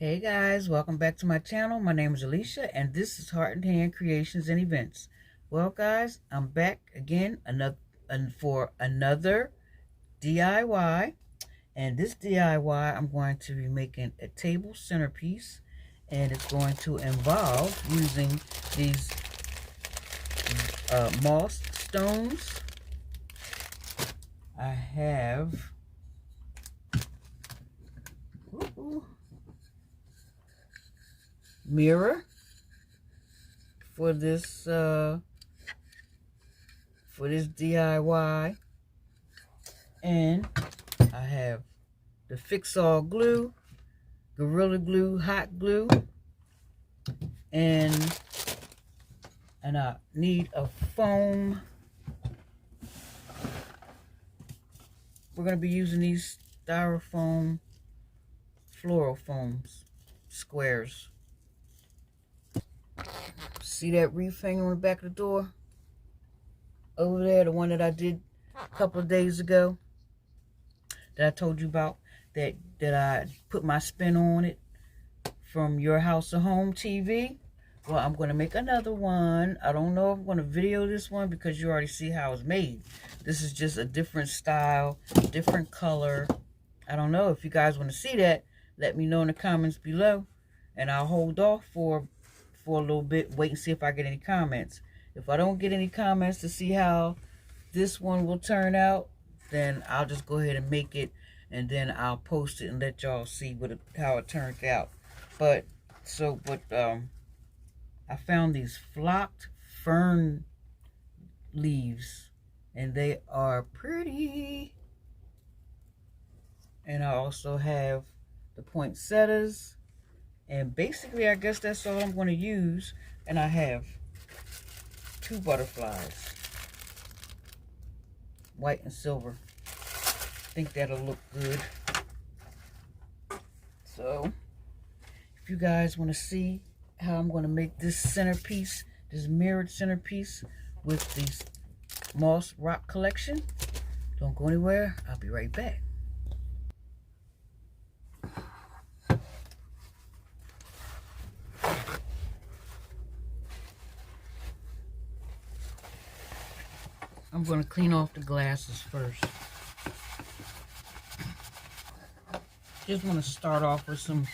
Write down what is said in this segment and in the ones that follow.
Hey guys, welcome back to my channel. My name is Alicia and this is Heart and Hand Creations and Events. Well guys, I'm back again for another DIY. And this DIY, I'm going to be making a table centerpiece, and it's going to involve using these moss stones. I have mirror for this DIY, and I have the Fix-All glue, Gorilla Glue, hot glue, and I need a foam. We're going to be using these styrofoam floral foams, squares. See that reef hanging on the back of the door? Over there, the one that I did a couple of days ago, that I told you about, that I put my spin on it from Your House or Home TV. Well, I'm going to make another one. I don't know if I'm going to video this one because you already see how it's made. This is just a different style, different color. I don't know if you guys want to see that. Let me know in the comments below, and I'll hold off for a little bit, wait and see if I get any comments. If I don't get any comments to see how this one will turn out, then I'll just go ahead and make it, and then I'll post it and let y'all see how it turned out. But I found these flocked fern leaves, and they are pretty. And I also have the poinsettias, and basically I guess that's all I'm going to use. And I have 2 butterflies, white and silver. I think that'll look good. So if you guys want to see how I'm going to make this centerpiece, this mirrored centerpiece with these moss rock collection, don't go anywhere. I'll be right back. I'm going to clean off the glasses first. Just want to start off with some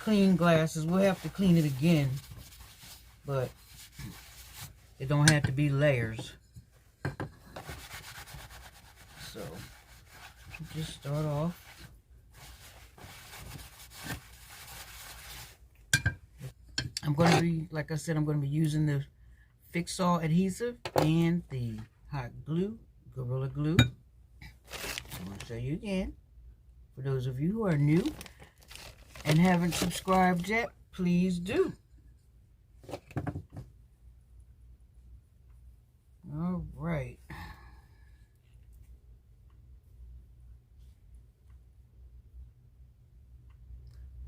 clean glasses. We'll have to clean it again, but it don't have to be layers. So just start off. I'm going to be, like I said, I'm going to be using the Fix-All adhesive and the hot glue, Gorilla Glue. I'm going to show you again. For those of you who are new and haven't subscribed yet, please do. All right.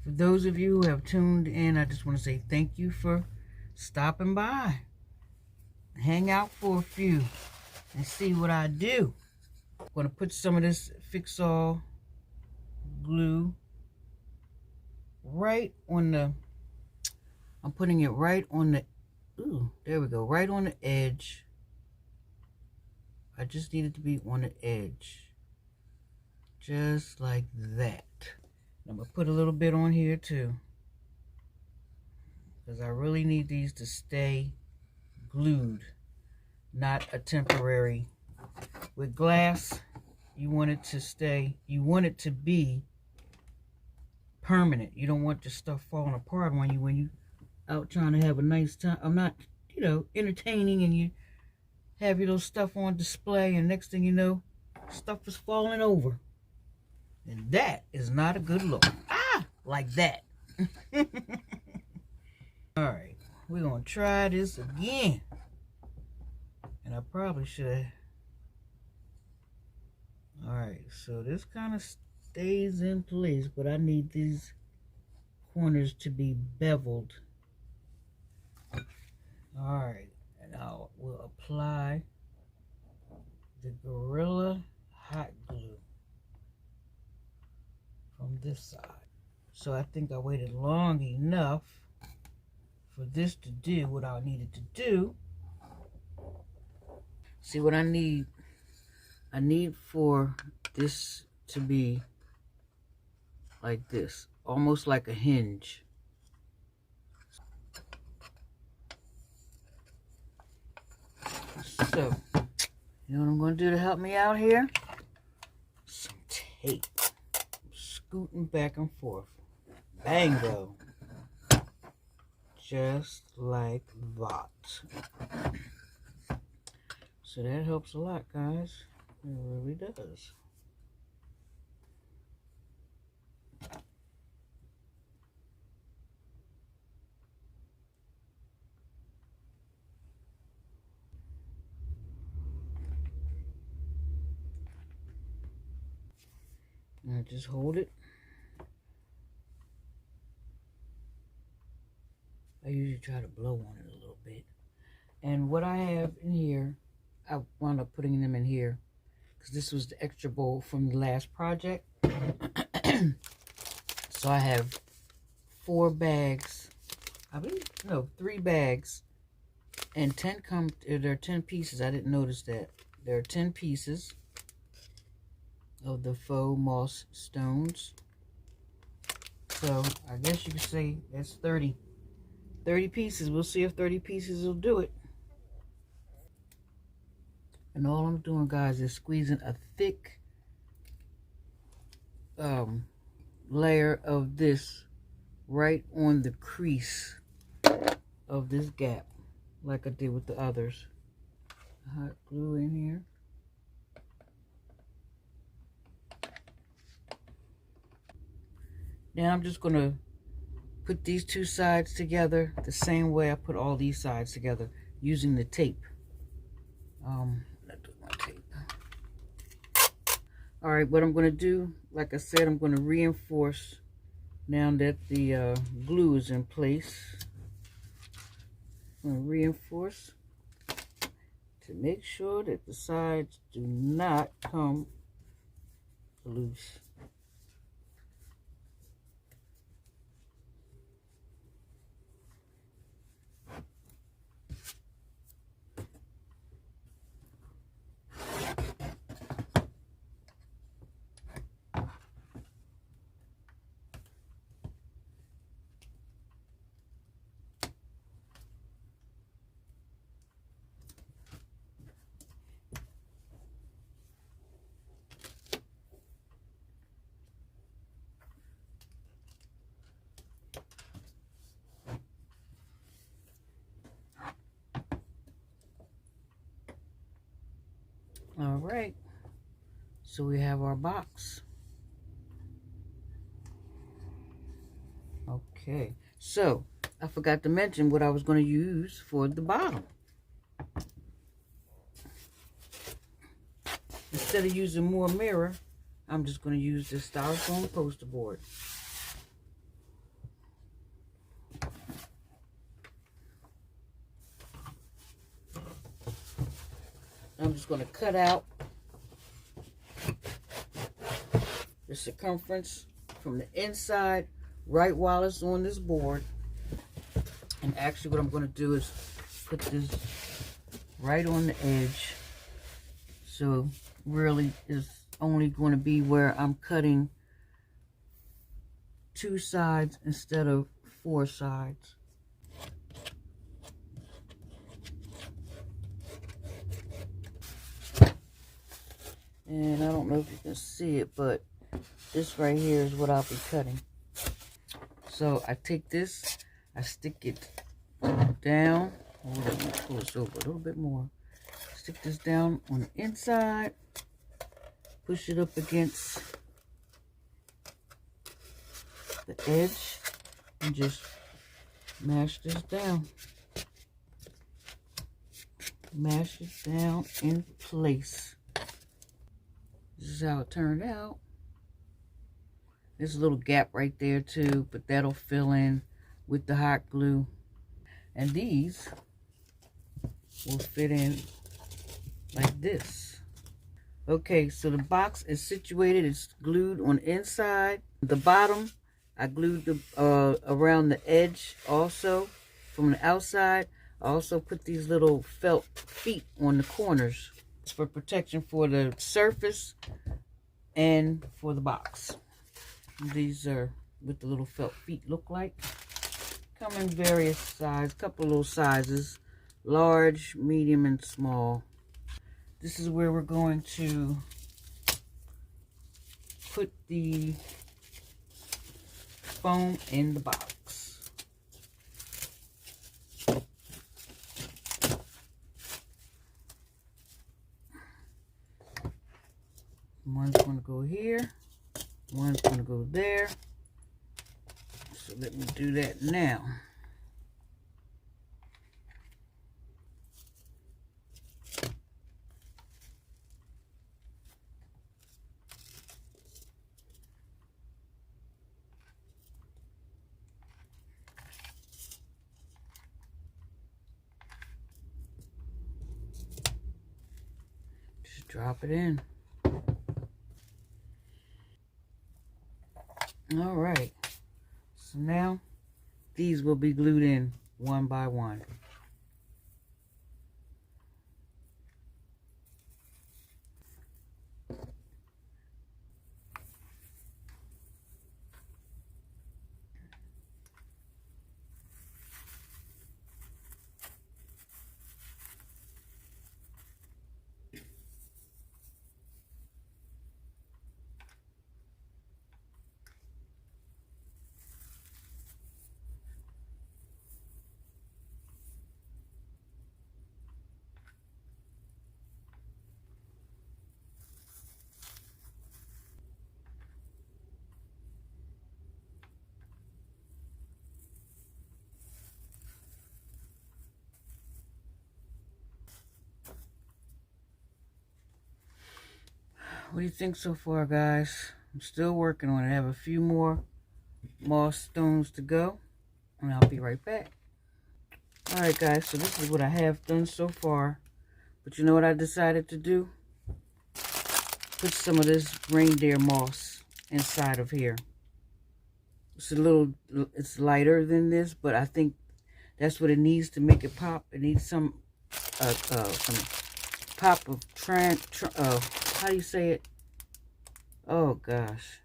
For those of you who have tuned in, I just want to say thank you for stopping by. Hang out for a few and see what I do. I'm going to put some of this Fix-All glue right on the, I'm putting it right on the, ooh, there we go, right on the edge. I just need it to be on the edge, just like that. I'm going to put a little bit on here too, because I really need these to stay glued, not a temporary. With glass, you want it to stay, you want it to be permanent. You don't want your stuff falling apart when you out trying to have a nice time. I'm not, entertaining, and you have your little stuff on display, and next thing you know, stuff is falling over. And that is not a good look. Like that. Alright, we're going to try this again. And I probably should have. Alright, so this kind of stays in place, but I need these corners to be beveled. Alright, and we'll apply the Gorilla hot glue from this side. So I think I waited long enough for this to do what I needed to do. See what I need? I need for this to be like this, almost like a hinge. So, you know what I'm going to do to help me out here? Some tape. I'm scooting back and forth. Bango. Just like that. So that helps a lot, guys. It really does. Now just hold it. I usually try to blow on it a little bit. And what I have in here, I wound up putting them in here because this was the extra bowl from the last project. So I have 4 bags. I believe, no, 3 bags. And 10 come, there are 10 pieces. I didn't notice that. There are 10 pieces of the faux moss stones. So I guess you could say that's 30 pieces. We'll see if 30 pieces will do it. And all I'm doing, guys, is squeezing a thick layer of this right on the crease of this gap, like I did with the others. Hot glue in here. Now I'm just going to put these 2 sides together the same way I put all these sides together using the tape. Not doing my tape. All right, what I'm going to do, like I said, I'm going to reinforce now that the glue is in place. I'm going to reinforce to make sure that the sides do not come loose. All right, so we have our box. Okay, so I forgot to mention what I was going to use for the bottom. Instead of using more mirror, I'm just going to use this styrofoam poster board. I'm just going to cut out the circumference from the inside right while it's on this board. And actually what I'm going to do is put this right on the edge. So really it's only going to be where I'm cutting 2 sides instead of 4 sides. And I don't know if you can see it, but this right here is what I'll be cutting. So I take this, I stick it down. Hold on, let me pull this over a little bit more. Stick this down on the inside. Push it up against the edge and just mash this down. Mash it down in place. This is how it turned out. There's a little gap right there too, but that'll fill in with the hot glue. And these will fit in like this. Okay, so the box is situated, it's glued on the inside. The bottom, I glued the around the edge also from the outside. I also put these little felt feet on the corners for protection for the surface and for the box. These are what the little felt feet look like. Come in various sizes, couple of little sizes, large, medium, and small. This is where we're going to put the foam in the box. One's going to go here, one's going to go there. So let me do that now. Just drop it in. All right. So now these will be glued in one by one. What do you think so far, guys? I'm still working on it. I have a few more moss stones to go, and I'll be right back. All right, guys, so this is what I have done so far. But you know what I decided to do? Put some of this reindeer moss inside of here. It's lighter than this, but I think that's what it needs to make it pop. It needs some pop of how do you say it? Oh gosh,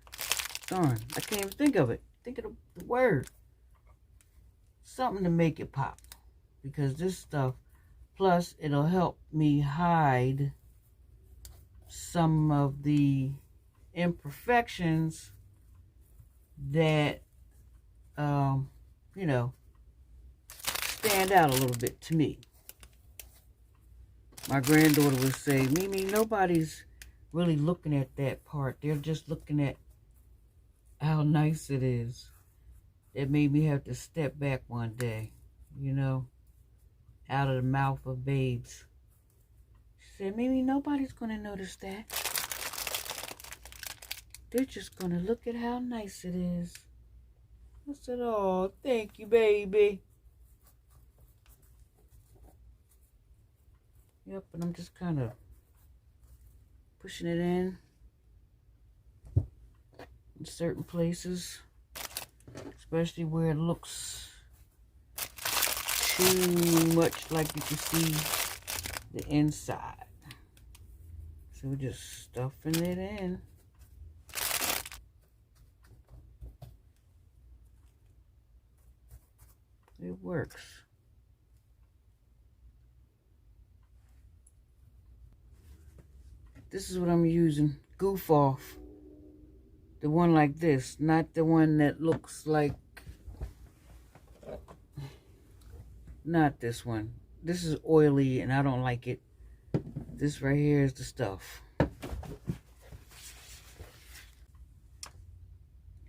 darn, I can't even think of it. Think of the word. Something to make it pop, because this stuff, plus it'll help me hide some of the imperfections that you know, stand out a little bit to me. My granddaughter would say, Mimi, nobody's really looking at that part. They're just looking at how nice it is. It made me have to step back one day, you know, out of the mouth of babes. She said, Mimi, nobody's going to notice that. They're just going to look at how nice it is. I said, oh, thank you, baby. Yep, and I'm just kind of pushing it in certain places, especially where it looks too much like you can see the inside. So we're just stuffing it in. It works. This is what I'm using. Goof Off. The one like this, not the one that looks like, not this one. This is oily and I don't like it. This right here is the stuff.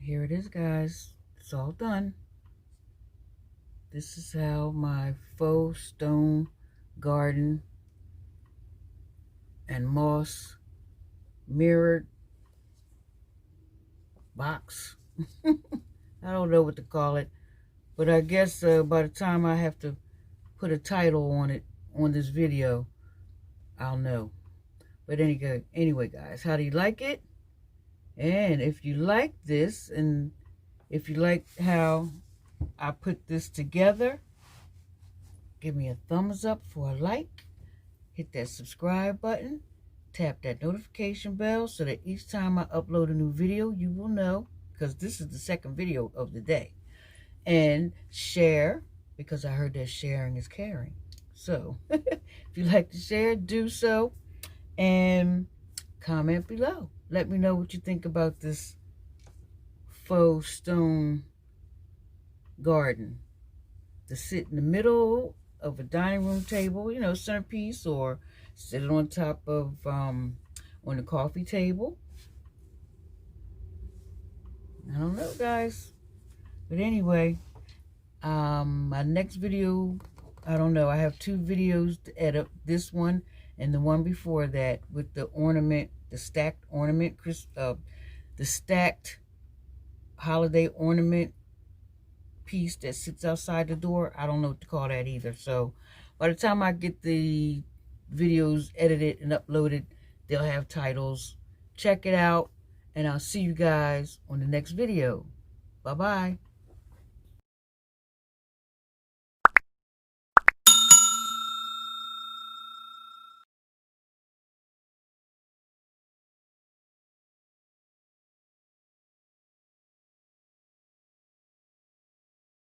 Here it is, guys. It's all done. This is how my faux stone garden and moss mirrored box. I don't know what to call it, but I guess by the time I have to put a title on it on this video, I'll know. But anyway, guys, how do you like it? And if you like this and If you like how I put this together, give me a thumbs up for a like. Hit that subscribe button. Tap that notification bell so that each time I upload a new video, you will know, because this is the second video of the day. And share, because I heard that sharing is caring. So if you like to share, do so. And comment below. Let me know what you think about this faux stone garden to sit in the middle of a dining room table, you know, centerpiece, or sit it on top of on the coffee table. I don't know, guys, but anyway, my next video, I don't know, I have 2 videos to edit, this one and the one before that, with the ornament, the stacked ornament, the stacked holiday ornament piece that sits outside the door. I don't know what to call that either. So by the time I get the videos edited and uploaded, they'll have titles. Check it out, and I'll see you guys on the next video. Bye-bye.